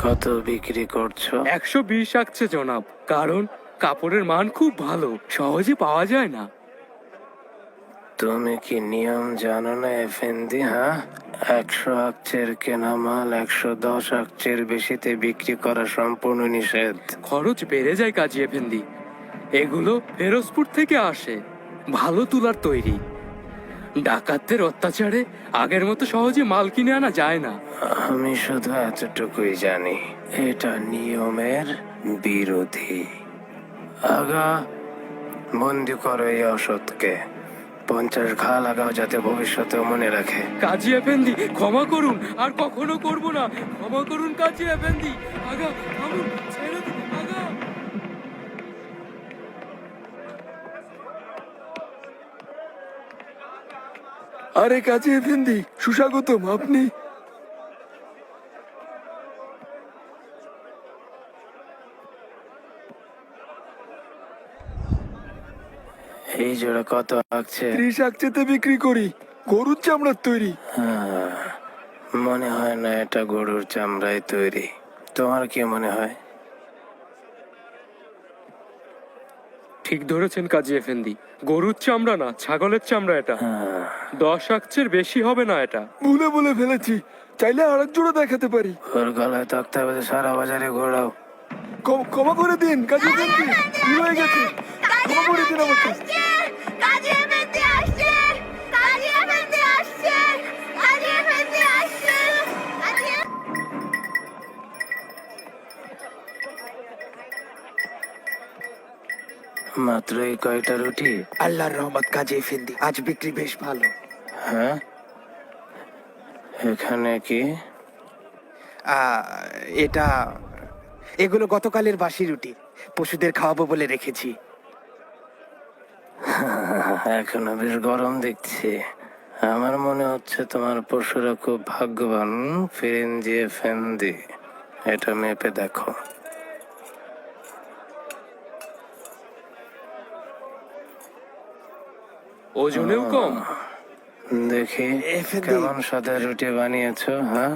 কত বিক্রি করছো? 120 আসছে জনাব, কারণ কাপড়ের মান খুব ভালো, সহজে পাওয়া যায় না। তুমি কি নিয়ম জানো না এফেন্দি? হ্যাঁ, 100 আকচের কেনা মাল 110 আকচের বেশিতে বিক্রি করা সম্পূর্ণ নিষেধ। খরচ বেড়ে যায় কাজী এফেন্দি। এগুলো ফেরোজপুর থেকে আসে, ভালো তুলার তৈরি। ডাকাতদের অত্যাচারে আগের মতো সহজে মাল কিনে আনা যায় না। আমি শুধু এতটুকুই জানি, এটা নিয়মের বিরোধী। আগা, বন্দি করো এই অসৎকে। 50 ঘা লাগাও যাতে ভবিষ্যতেও মনে রাখে। কাজী এফেন্দি, ক্ষমা করুন, আর কখনো করব না। ক্ষমা করুন কাজী এফেন্দি। আগা থামুন, ছেড়ে দিন আগা। আরে কাজী এফেন্দি, সুস্বাগতম। আপনি? এই জোড়া কত আকছে? 30 আকচেতে বিক্রি করি, গরুর চামড়ার তৈরি। মনে হয় না এটা গরুর চামড়ায় তৈরি। তোমার কি মনে হয়? ঠিক ধরেছেন কাজী এফেন্দি, গরুর চামড়া না, ছাগলের চামড়া এটা। 10 আকচের বেশি হবে না এটা। ভুলে বলে ফেলেছি, চাইলে আরেক জোড়া দেখাতে পারি। ওর গলায় তক্তা বেঁধে সারা বাজারে ঘোরাও। ক্ষমা করে দিন কাজী এফেন্দি, ভুল হয়ে গেছে। ক্ষমা করে দিন আমাকে। কাজী এফেন্দি আসছে! কাজী এফেন্দি আসছে! কাজী এফেন্দি আসছে! মাত্র এই কয়টা রুটি? আল্লাহর রহমত কাজী এফেন্দি, আজ বিক্রি বেশ ভালো। হ্যাঁ, এখানে কি? এগুলো গতকালের বাসি রুটি, পশুদের খাওয়াবো বলে রেখেছি। এখনো বেশ গরম দেখছি। আমার মনে হচ্ছে তোমার পশুরা খুব ভাগ্যবান। ফিরিঞ্জি এফেন্দি, এটা মেপে দেখো। ওজনেও কম। দেখি এফেন্দি। কেমন সাদা রুটি বানিয়েছো। হ্যাঁ,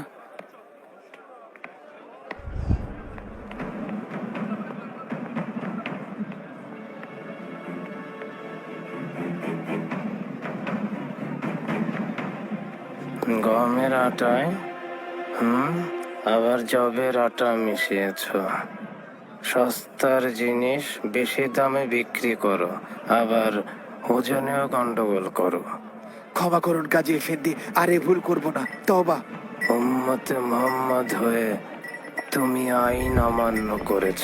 গমের আটায় আবার জবের আটা মিশিয়েছো। সস্তার জিনিস বেশি দামে বিক্রি করো, আবার ওজনেও গন্ডগোল করো। ক্ষমা করুন কাজী এফেন্দি, আরে ভুল করব না, তওবা। উম্মতে মুহাম্মদ হয়ে তুমি আইন অমান্য করেছ,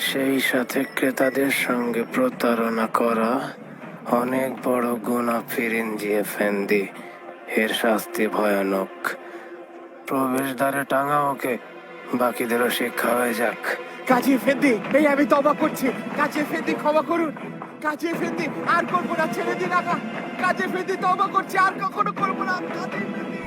সেই সাথে ক্রেতাদের সঙ্গে প্রতারণা করা অনেক বড় গুনাহ ফিরিঞ্জি এফেন্দি। এর শাস্তি ভয়ানক। প্রবেশদ্বারে টাঙা ওকে, বাকিদেরও শিক্ষা হয়ে যাক। কাজী এফেন্দি, এই আমি তওবা করছি। কাজী এফেন্দি ক্ষমা করুন। কাজী এফেন্দি, আর করবো না, ছেড়ে দিন আগা। কাজী এফেন্দি তওবা করছি, আর কখনো করবো না। কাজী এফেন্দি।